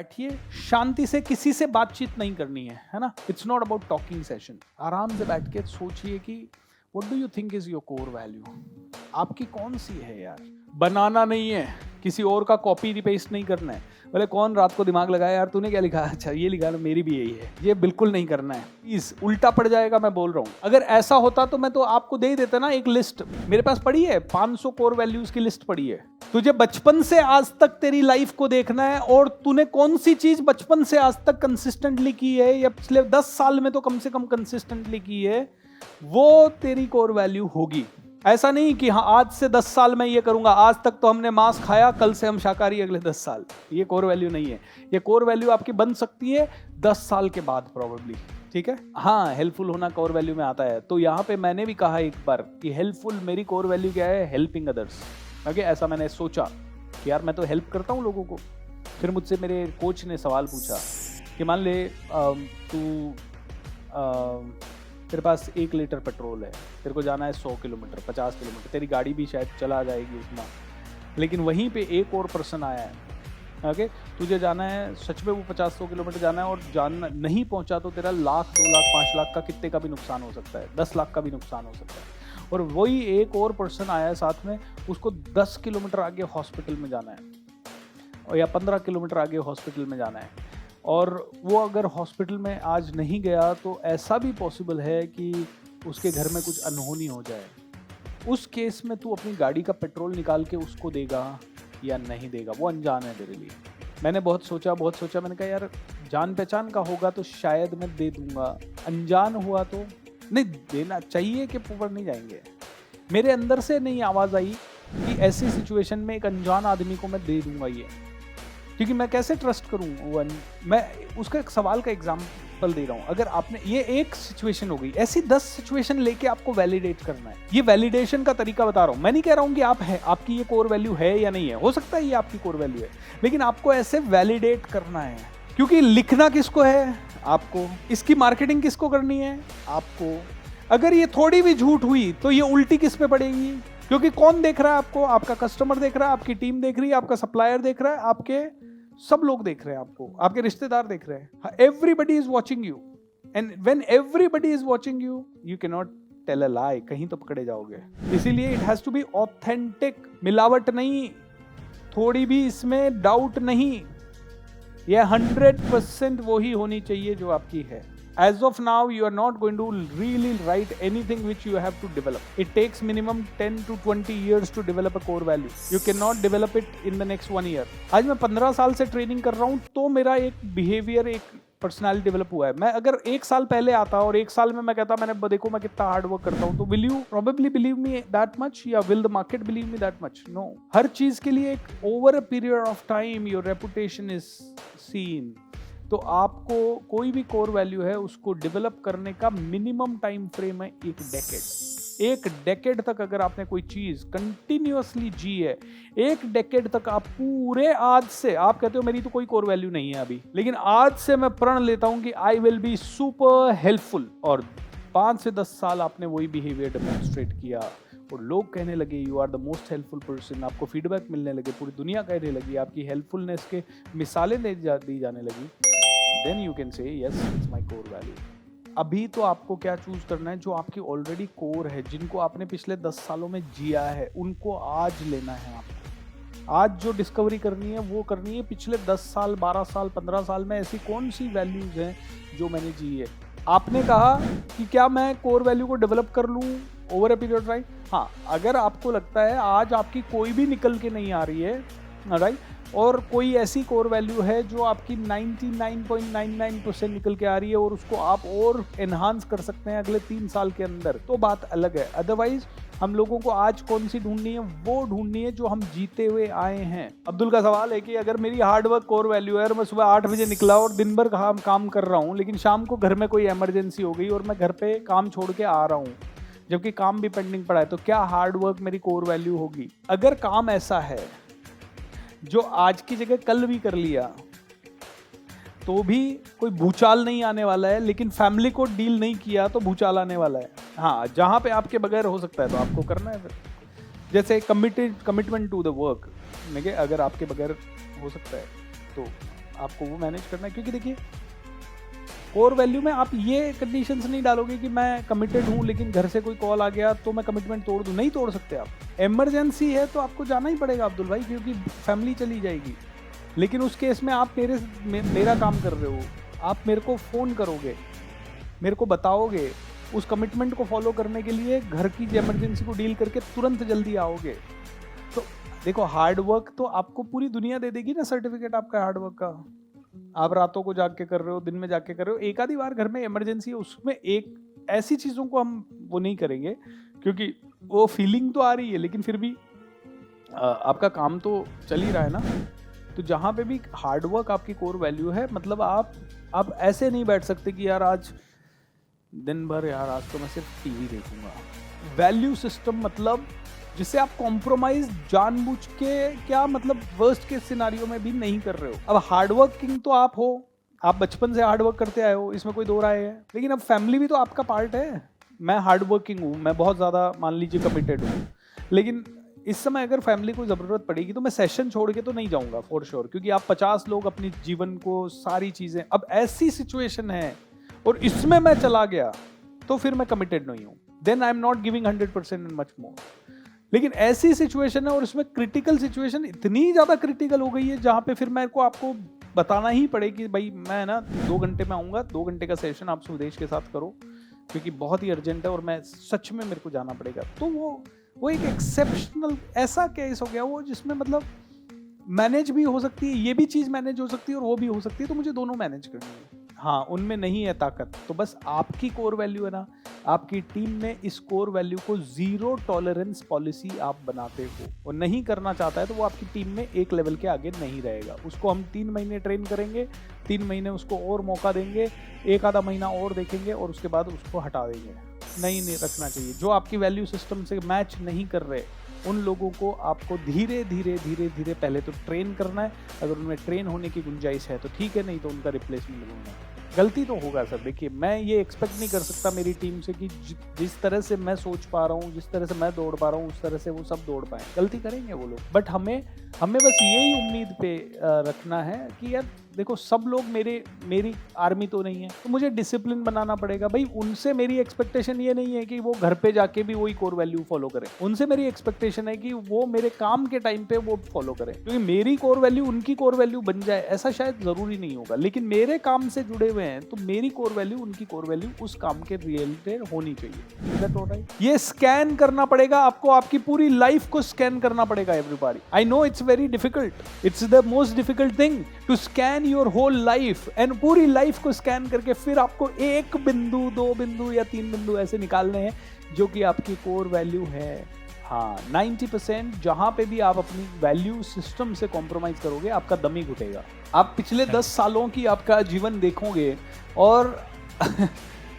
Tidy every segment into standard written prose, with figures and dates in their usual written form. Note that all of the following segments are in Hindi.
बैठिए, शांति से, किसी से बातचीत नहीं करनी है ना। It's not about talking session. आराम से बैठ के सोचिए कि what do you think is your core value, आपकी कौन सी है यार। बनाना नहीं है, किसी और का कॉपी पेस्ट नहीं करना है। बोले कौन रात को दिमाग लगाया यार तूने क्या लिखा, अच्छा ये लिखा ना, मेरी भी यही है, ये बिल्कुल नहीं करना है। प्लीज, उल्टा पड़ जाएगा, मैं बोल रहा हूँ। अगर ऐसा होता तो मैं तो आपको दे ही देता ना एक लिस्ट, मेरे पास पड़ी है 500 कोर वैल्यूज की लिस्ट पड़ी है। तुझे बचपन से आज तक तेरी लाइफ को देखना है और तूने कौन सी चीज बचपन से आज तक कंसिस्टेंटली की है या पिछले 10 साल में तो कम से कम कंसिस्टेंटली की है, वो तेरी कोर वैल्यू होगी। ऐसा नहीं कि हाँ आज से 10 साल में ये करूंगा, आज तक तो हमने मांस खाया, कल से हम शाकाहारी अगले 10 साल। ये कोर वैल्यू नहीं है। ये कोर वैल्यू आपकी बन सकती है 10 साल के बाद प्रोबेबली, ठीक है। हाँ, हेल्पफुल होना कोर वैल्यू में आता है। तो यहाँ पे मैंने भी कहा एक बार कि हेल्पफुल, मेरी कोर वैल्यू क्या है, हेल्पिंग अदर्स। ओके, ऐसा मैंने सोचा कि यार मैं तो हेल्प करता हूँ लोगों को। फिर मुझसे मेरे कोच ने सवाल पूछा कि मान ले तेरे पास 1 लीटर पेट्रोल है, तेरे को जाना है 100 किलोमीटर, 50 किलोमीटर, तेरी गाड़ी भी शायद चला जाएगी उतना, लेकिन वहीं पे एक और पर्सन आया है। ओके, तुझे जाना है सच में वो 50-100 किलोमीटर जाना है और जाना नहीं पहुंचा तो तेरा 1 लाख, 2 लाख, 5 लाख का कितने का भी नुकसान हो सकता है, 10 लाख का भी नुकसान हो सकता है। और वही एक और पर्सन आया है साथ में, उसको 10 किलोमीटर आगे हॉस्पिटल में जाना है या 15 किलोमीटर आगे हॉस्पिटल में जाना है, और वो अगर हॉस्पिटल में आज नहीं गया तो ऐसा भी पॉसिबल है कि उसके घर में कुछ अनहोनी हो जाए। उस केस में तू अपनी गाड़ी का पेट्रोल निकाल के उसको देगा या नहीं देगा, वो अनजान है तेरे लिए। मैंने बहुत सोचा, मैंने कहा यार जान पहचान का होगा तो शायद मैं दे दूंगा, अनजान हुआ तो नहीं देना चाहिए कि ऊपर नहीं जाएंगे। मेरे अंदर से नहीं आवाज़ आई कि ऐसी सिचुएशन में एक अनजान आदमी को मैं दे दूंगा ये, क्योंकि मैं कैसे ट्रस्ट करूं। मैं उसका एक सवाल का एग्जांपल दे रहा हूं। अगर आपने, ये एक सिचुएशन हो गई, ऐसी 10 सिचुएशन लेके आपको वैलिडेट करना है। ये वैलिडेशन का तरीका बता रहा हूं। मैं नहीं कह रहा हूं कि आपकी ये कोर वैल्यू है या नहीं है, हो सकता है ये आपकी कोर वैल्यू है, लेकिन आपको ऐसे वैलिडेट करना है। क्योंकि लिखना किसको है, आपको। इसकी मार्केटिंग किसको करनी है, आपको। अगर ये थोड़ी भी झूठ हुई तो ये उल्टी किस पे पड़ेगी, क्योंकि कौन देख रहा है आपको, आपका कस्टमर देख रहा है, आपकी टीम देख रही है, आपका सप्लायर देख रहा है, आपके सब लोग देख रहे हैं आपको, आपके रिश्तेदार देख रहे हैं। Everybody is watching you, and when everybody is watching you, you can not tell a lie, कहीं तो पकड़े जाओगे। इसीलिए it has to be authentic, मिलावट नहीं, थोड़ी भी इसमें डाउट नहीं, यह 100% वही होनी चाहिए जो आपकी है। As of now, you are not going to really write anything which you have to develop. It takes minimum 10 to 20 years to develop a core value. You cannot develop it in the next 1 year. आज मैं 15 साल से ट्रेनिंग कर रहा हूँ तो मेरा एक बिहेवियर, एक पर्सनालिटी डेवलप हुआ है। मैं अगर 1 साल पहले आता और 1 साल में मैं कहता मैंने देखो मैं कितना हार्ड वर्क करता हूँ, तो will you probably believe me that much या will the market believe me that much? No. हर चीज के लिए एक over a period of time your reputation is seen. तो आपको कोई भी कोर वैल्यू है उसको डेवलप करने का मिनिमम टाइम फ्रेम है 1 डेकेड। 1 डेकेड तक अगर आपने कोई चीज कंटिन्यूअसली जी है, 1 डेकेड तक आप पूरे, आज से आप कहते हो मेरी तो कोई कोर वैल्यू नहीं है अभी, लेकिन आज से मैं प्रण लेता हूं कि I will be super helpful, और 5 से 10 साल आपने वही बिहेवियर डेमोन्स्ट्रेट किया और लोग कहने लगे you are the most helpful person, आपको फीडबैक मिलने लगे, पूरी दुनिया कहने लगी, आपकी हेल्पफुलनेस के मिसालें दी जाने लगी, then you can say yes it's my core value. अभी तो आपको क्या चूज करना है, जो आपकी ऑलरेडी कोर है, जिनको आपने पिछले 10 सालों में जिया है, उनको आज लेना है। आपको आज जो डिस्कवरी करनी है वो करनी है पिछले 10 साल, 12 साल, 15 साल में ऐसी कौन सी वैल्यूज हैं जो मैंने जी है। आपने कहा कि क्या मैं कोर वैल्यू को डेवलप कर लूँ ओवर ए पीरियड, राइट। हाँ, अगर आपको लगता है आज आपकी कोई भी निकल के नहीं आ रही है, राइट, और कोई ऐसी कोर वैल्यू है जो आपकी 99.99% निकल के आ रही है और उसको आप और एनहांस कर सकते हैं अगले 3 साल के अंदर, तो बात अलग है। अदरवाइज हम लोगों को आज कौन सी ढूंढनी है, वो ढूंढनी है जो हम जीते हुए आए हैं। अब्दुल का सवाल है कि अगर मेरी हार्डवर्क कोर वैल्यू है और मैं सुबह 8 बजे निकला और दिन भर काम कर रहा हूँ, लेकिन शाम को घर में कोई इमरजेंसी हो गई और मैं घर पे काम छोड़ के आ रहा हूँ जबकि काम भी पेंडिंग पड़ा है, तो क्या हार्डवर्क मेरी कोर वैल्यू होगी? अगर काम ऐसा है जो आज की जगह कल भी कर लिया तो भी कोई भूचाल नहीं आने वाला है, लेकिन फैमिली को डील नहीं किया तो भूचाल आने वाला है। हाँ, जहाँ पे आपके बगैर हो सकता है तो आपको करना है। फिर जैसे कमिटमेंट टू द वर्क, अगर आपके बगैर हो सकता है तो आपको वो मैनेज करना है, क्योंकि देखिए कोर वैल्यू में आप ये कंडीशंस नहीं डालोगे कि मैं कमिटेड हूँ लेकिन घर से कोई कॉल आ गया तो मैं कमिटमेंट तोड़ दूँ, नहीं तोड़ सकते आप। इमरजेंसी है तो आपको जाना ही पड़ेगा अब्दुल भाई, क्योंकि फैमिली चली जाएगी। लेकिन उस केस में आप मेरा काम कर रहे हो, आप मेरे को फ़ोन करोगे, मेरे को बताओगे, उस कमिटमेंट को फॉलो करने के लिए घर की इमरजेंसी को डील करके तुरंत जल्दी आओगे। तो देखो हार्ड वर्क तो आपको पूरी दुनिया दे देगी ना सर्टिफिकेट आपका हार्ड वर्क का। आप रातों को जाग के कर रहे हो, दिन में जाग के कर रहे हो, एक आधी बार घर में इमरजेंसी है, उसमें एक ऐसी चीज़ों को हम वो नहीं करेंगे क्योंकि वो फीलिंग तो आ रही है, लेकिन फिर भी आपका काम तो चल ही रहा है ना। तो जहाँ पे भी हार्ड वर्क आपकी कोर वैल्यू है, मतलब आप ऐसे नहीं बैठ सकते कि यार आज दिन भर यार आज तो मैं सिर्फ टीवी देखूंगा। वैल्यू सिस्टम मतलब जिससे आप कॉम्प्रोमाइज जानबूझ के, क्या मतलब वर्स्ट के सिनारियो में भी नहीं कर रहे हो। अब हार्ड वर्किंग तो आप हो, आप बचपन से हार्ड वर्क करते आए हो, इसमें कोई दो राय है, लेकिन अब फैमिली भी तो आपका पार्ट है। मैं हार्ड वर्किंग हूँ, मैं बहुत ज़्यादा मान लीजिए कमिटेड हूँ, लेकिन इस समय अगर फैमिली को ज़रूरत पड़ेगी तो मैं सेशन छोड़ के तो नहीं जाऊँगा फॉर श्योर, क्योंकि आप 50 लोग अपनी जीवन को सारी चीज़ें, अब ऐसी सिचुएशन है और इसमें मैं चला गया तो फिर मैं कमिटेड नहीं हूँ, then I am not giving 100% and much more. लेकिन ऐसी सिचुएशन है और इसमें क्रिटिकल सिचुएशन इतनी ज़्यादा क्रिटिकल हो गई है जहाँ पे फिर मेरे को आपको बताना ही पड़े कि भाई मैं ना 2 घंटे में आऊँगा, 2 घंटे का सेशन आप सुदेश के साथ करो क्योंकि बहुत ही अर्जेंट है और मैं सच में मेरे को जाना पड़ेगा। तो वो एक एक्सेप्शनल ऐसा केस हो गया वो, जिसमें मतलब मैनेज भी हो सकती है, ये भी चीज़ मैनेज हो सकती है और वो भी हो सकती है, तो मुझे दोनों मैनेज करनी है। हाँ, उनमें नहीं है ताकत, तो बस आपकी कोर वैल्यू है ना, आपकी टीम में इस कोर वैल्यू को 0 टॉलरेंस पॉलिसी आप बनाते हो, और नहीं करना चाहता है तो वो आपकी टीम में एक लेवल के आगे नहीं रहेगा। उसको हम 3 महीने ट्रेन करेंगे, 3 महीने उसको और मौका देंगे, एक आधा महीना और देखेंगे और उसके बाद उसको हटा देंगे। नहीं रखना चाहिए। जो आपकी वैल्यू सिस्टम से मैच नहीं कर रहे, उन लोगों को आपको धीरे धीरे पहले तो ट्रेन करना है। अगर उनमें ट्रेन होने की गुंजाइश है तो ठीक है, नहीं तो उनका रिप्लेसमेंट ढूंढना है। गलती तो होगा सर, देखिए मैं ये एक्सपेक्ट नहीं कर सकता मेरी टीम से कि जिस तरह से मैं सोच पा रहा हूँ, जिस तरह से मैं दौड़ पा रहा हूँ, उस तरह से वो सब दौड़ पाए। गलती करेंगे वो लोग, बट हमें बस यही उम्मीद पे रखना है कि यार देखो सब लोग मेरी आर्मी तो नहीं है, तो मुझे डिसिप्लिन बनाना पड़ेगा। भाई उनसे मेरी एक्सपेक्टेशन ये नहीं है कि वो घर पे जाके भी वही कोर वैल्यू फॉलो करें, उनसे मेरी एक्सपेक्टेशन है कि वो मेरे काम के टाइम पे वो फॉलो करें, क्योंकि मेरी कोर वैल्यू उनकी कोर वैल्यू बन जाए ऐसा शायद जरूरी नहीं होगा, लेकिन मेरे काम से जुड़े हुए हैं तो मेरी कोर वैल्यू उनकी कोर वैल्यू उस काम के रिलेटेड होनी चाहिए। ये स्कैन करना पड़ेगा आपको, आपकी पूरी लाइफ को स्कैन करना पड़ेगा everybody. I know it's very difficult, it's the most difficult thing to scan your whole life, and पूरी लाइफ को स्कैन करके फिर आपको 1 बिंदु 2 बिंदु या 3 बिंदु ऐसे निकालने हैं जो कि आपकी कोर वैल्यू है। हाँ, 90% जहां पे भी आप अपनी वैल्यू सिस्टम से कॉम्प्रोमाइज करोगे आपका दम ही घुटेगा। आप पिछले 10 सालों की आपका जीवन देखोगे और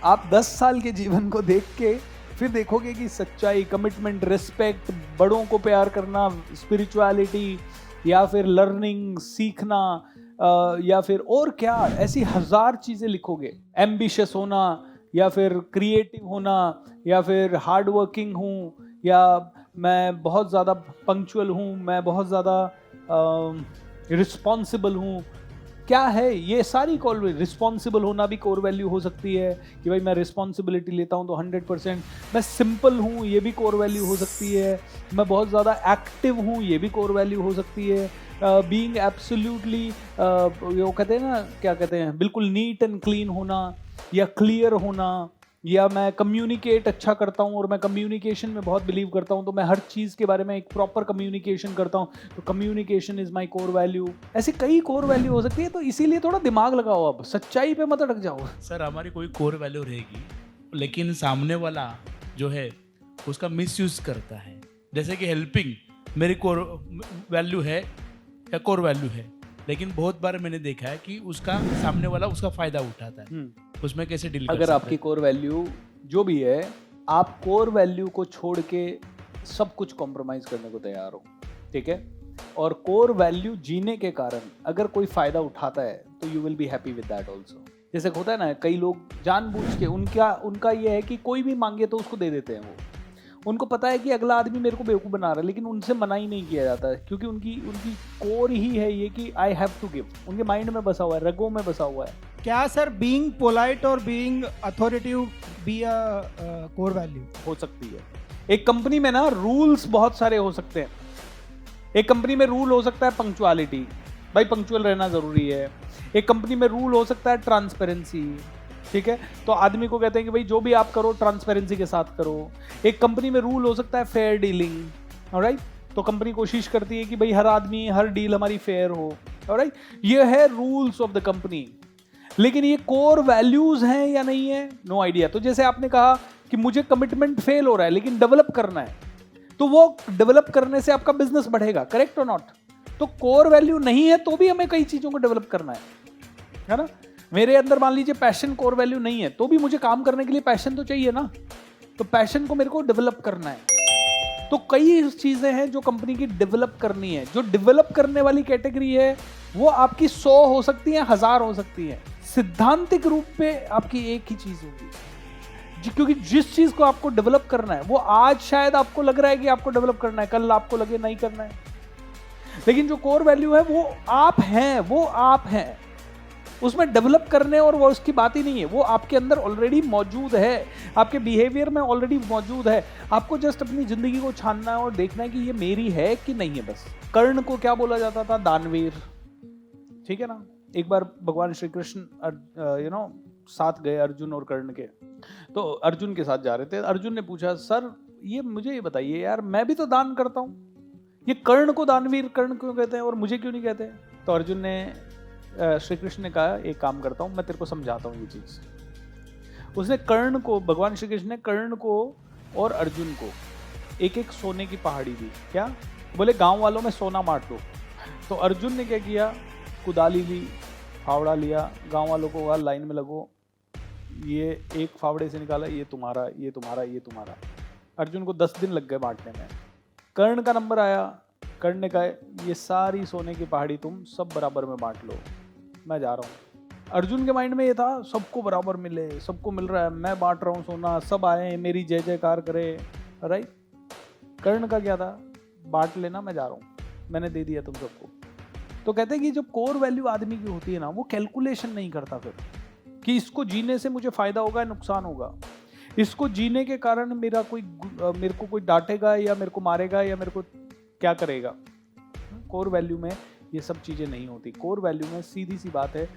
आप 10 साल के जीवन को देख के फिर देखोगे कि सच्चाई, कमिटमेंट, रिस्पेक्ट, बड़ों को प्यार करना, स्पिरिचुअलिटी, या फिर लर्निंग, सीखना, या फिर और क्या, ऐसी 1000 चीजें लिखोगे। एम्बिशियस होना, या फिर क्रिएटिव होना, या फिर हार्ड वर्किंग हूँ, या मैं बहुत ज़्यादा पंक्चुअल हूँ, मैं बहुत ज़्यादा रिस्पॉन्सिबल हूँ। क्या है ये सारी कोर वैल्यू? रिस्पॉन्सिबल होना भी कोर वैल्यू हो सकती है कि भाई मैं रिस्पॉन्सिबिलिटी लेता हूँ तो 100%। मैं सिंपल हूँ, ये भी कोर वैल्यू हो सकती है। मैं बहुत ज़्यादा एक्टिव हूँ, ये भी कोर वैल्यू हो सकती है। बीइंग एब्सोल्युटली, वो कहते हैं ना, क्या कहते हैं, बिल्कुल नीट एंड क्लीन होना, या क्लियर होना, या मैं कम्युनिकेट अच्छा करता हूँ और मैं कम्युनिकेशन में बहुत बिलीव करता हूँ, तो मैं हर चीज़ के बारे में एक प्रॉपर कम्युनिकेशन करता हूँ, तो communication is my core value. ऐसी कई कोर वैल्यू हो सकती है, तो इसीलिए थोड़ा दिमाग लगाओ, अब सच्चाई पे मत अटक जाओ। सर हमारी कोई कोर वैल्यू रहेगी लेकिन सामने वाला जो है उसका मिसयूज करता है, जैसे कि हेल्पिंग मेरी कोर वैल्यू है या कोर वैल्यू है, लेकिन बहुत बार मैंने देखा है कि उसका सामने वाला उसका फायदा उठाता है। उसमें कैसे डील कर सकते हैं? अगर आपकी कोर वैल्यू जो भी है, आप कोर वैल्यू को छोड़ के सब कुछ कॉम्प्रोमाइज करने को तैयार हो, ठीक है, और कोर वैल्यू जीने के कारण अगर कोई फायदा उठाता है तो you will be happy with that also. जैसे होता है ना, कई लोग जानबूझ के उनका ये है कि कोई भी मांगे तो उसको दे देते हैं, उनको पता है कि अगला आदमी मेरे को बेवकूफ़ बना रहा है, लेकिन उनसे मना ही नहीं किया जाता है, क्योंकि उनकी कोर ही है ये कि आई हैव टू गिव। उनके माइंड में बसा हुआ है, रगों में बसा हुआ है। क्या सर बीइंग पोलाइट और being authoritative be a core value? हो सकती है। एक कंपनी में ना रूल्स बहुत सारे हो सकते हैं। एक कंपनी में रूल हो सकता है पंक्चुअलिटी, भाई पंक्चुअल रहना जरूरी है। एक कंपनी में रूल हो सकता है ट्रांसपेरेंसी, ठीक है, तो आदमी को कहते हैं कि भाई जो भी आप करो ट्रांसपेरेंसी के साथ करो। एक कंपनी में रूल हो सकता है फेयर डीलिंग, ऑलराइट, तो कंपनी कोशिश करती है कि भाई हर आदमी, हर डील हमारी फेयर हो, ऑलराइट, ये है रूल्स ऑफ द कंपनी। लेकिन ये कोर वैल्यूज हैं या नहीं है, नो आइडिया। तो जैसे आपने कहा कि मुझे कमिटमेंट फेल हो रहा है लेकिन डेवलप करना है, तो वो डेवलप करने से आपका बिजनेस बढ़ेगा, करेक्ट और नॉट? तो कोर वैल्यू नहीं है तो भी हमें कई चीजों को डेवलप करना है ना। मेरे अंदर मान लीजिए पैशन कोर वैल्यू नहीं है, तो भी मुझे काम करने के लिए पैशन तो चाहिए ना, तो पैशन को मेरे को डेवलप करना है। तो कई चीजें हैं जो कंपनी की डेवलप करनी है। जो डेवलप करने वाली कैटेगरी है वो आपकी 100 हो सकती है, 1000 हो सकती है। सिद्धांतिक रूप पे आपकी एक ही चीज होगी, क्योंकि जिस चीज को आपको डेवलप करना है वो आज शायद आपको लग रहा है कि आपको डेवलप करना है, कल आपको लगे नहीं करना है। लेकिन जो कोर वैल्यू है वो आप हैं, वो आप हैं, उसमें डेवलप करने और वो उसकी बात ही नहीं है, वो आपके अंदर ऑलरेडी मौजूद है, आपके बिहेवियर में ऑलरेडी मौजूद है। आपको जस्ट अपनी जिंदगी को छानना है और देखना है कि ये मेरी है कि नहीं है, बस। कर्ण को क्या बोला जाता था? दानवीर, ठीक है ना। एक बार भगवान श्री कृष्ण साथ गए अर्जुन और कर्ण के, तो अर्जुन के साथ जा रहे थे। अर्जुन ने पूछा, सर मुझे ये बताइए यार, मैं भी तो दान करता हूँ, ये कर्ण को दानवीर कर्ण क्यों कहते हैं और मुझे क्यों नहीं कहते? तो अर्जुन ने, श्री कृष्ण ने कहा, एक काम करता हूँ, मैं तेरे को समझाता हूँ ये चीज। उसने कर्ण को, भगवान श्री कृष्ण ने कर्ण को और अर्जुन को एक एक सोने की पहाड़ी दी। क्या बोले? गांव वालों में सोना बांट दो। तो अर्जुन ने क्या किया? कुदाली ली, फावड़ा लिया, गांव वालों को कहा लाइन में लगो, ये एक फावड़े से निकाला, ये तुम्हारा, ये तुम्हारा, ये तुम्हारा। अर्जुन को 10 दिन लग गए बांटने में। कर्ण का नंबर आया, कर्ण ने कहा ये सारी सोने की पहाड़ी तुम सब बराबर में बांट लो, मैं जा रहा हूँ। अर्जुन के माइंड में ये था सबको बराबर मिले, सबको मिल रहा है, मैं बांट रहा हूँ सोना, सब आए मेरी जय जयकार करे, राइट। कर्ण का क्या था? बांट लेना, मैं जा रहा हूँ, मैंने दे दिया तुम सबको। तो कहते हैं कि जब कोर वैल्यू आदमी की होती है ना, वो कैलकुलेशन नहीं करता फिर कि इसको जीने से मुझे फायदा होगा या नुकसान होगा, इसको जीने के कारण मेरे को कोई डांटेगा या मेरे को मारेगा या मेरे को क्या करेगा। कोर वैल्यू में ये सब चीजें नहीं होती। कोर वैल्यू में सीधी सी बात है,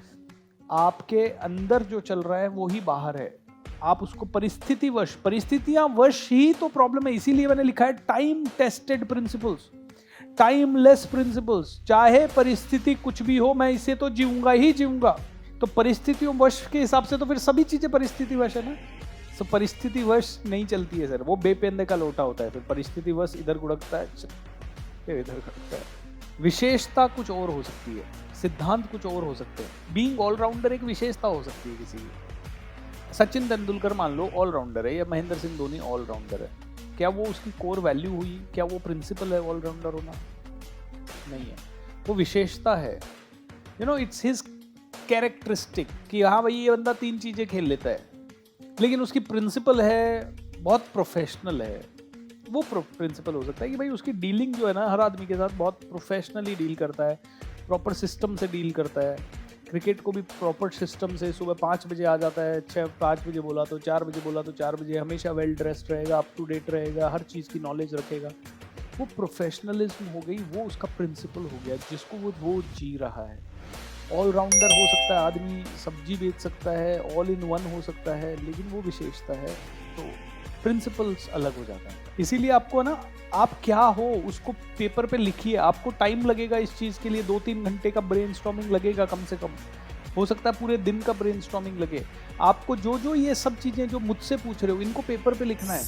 आपके अंदर जो चल रहा है वो ही बाहर है, आप उसको परिस्थितियां वश ही तो प्रॉब्लम है। इसीलिए मैंने लिखा है time tested principles, timeless principles. चाहे परिस्थिति कुछ भी हो, मैं इसे तो जीऊंगा ही जीऊंगा। तो परिस्थितियों वश के हिसाब से तो फिर सभी चीजें परिस्थिति वश है ना। तो परिस्थिति वश नहीं चलती है सर, वो बेपेंदे का लोटा होता है। फिर परिस्थिति वश इधर गुड़कता है, फिर इधर गुड़कता है। विशेषता कुछ और हो सकती है, सिद्धांत कुछ और हो सकते हैं। बीइंग ऑलराउंडर एक विशेषता हो सकती है किसी की। सचिन तेंदुलकर मान लो ऑलराउंडर है, या महेंद्र सिंह धोनी ऑलराउंडर है, क्या वो उसकी कोर वैल्यू हुई? क्या वो प्रिंसिपल है ऑलराउंडर होना? नहीं है, वो विशेषता है। इट्स हिज कैरेक्टरिस्टिक कि हाँ भाई ये बंदा 3 चीजें खेल लेता है, लेकिन उसकी प्रिंसिपल है, बहुत प्रोफेशनल है। वो प्रिंसिपल हो सकता है कि भाई उसकी डीलिंग जो है ना हर आदमी के साथ बहुत प्रोफेशनली डील करता है, प्रॉपर सिस्टम से डील करता है। क्रिकेट को भी प्रॉपर सिस्टम से, सुबह 5 बजे आ जाता है, 5 बजे बोला तो 4 बजे बोला तो 4 बजे, हमेशा वेल ड्रेस्ड रहेगा, अप टू डेट रहेगा, हर चीज़ की नॉलेज रखेगा। वो प्रोफेशनलिज्म हो गई, वो उसका प्रिंसिपल हो गया जिसको वो जी रहा है। ऑलराउंडर हो सकता है आदमी, सब्जी बेच सकता है, ऑल इन वन हो सकता है, लेकिन वो विशेषता है, तो प्रिंसिपल्स अलग हो जाता है। इसीलिए आपको ना, आप क्या हो उसको पेपर पे लिखिए। आपको टाइम लगेगा इस चीज़ के लिए, 2-3 घंटे का ब्रेनस्टॉर्मिंग लगेगा कम से कम, हो सकता है पूरे दिन का ब्रेनस्टॉर्मिंग लगे। आपको जो ये सब चीज़ें जो मुझसे पूछ रहे हो, इनको पेपर पे लिखना है।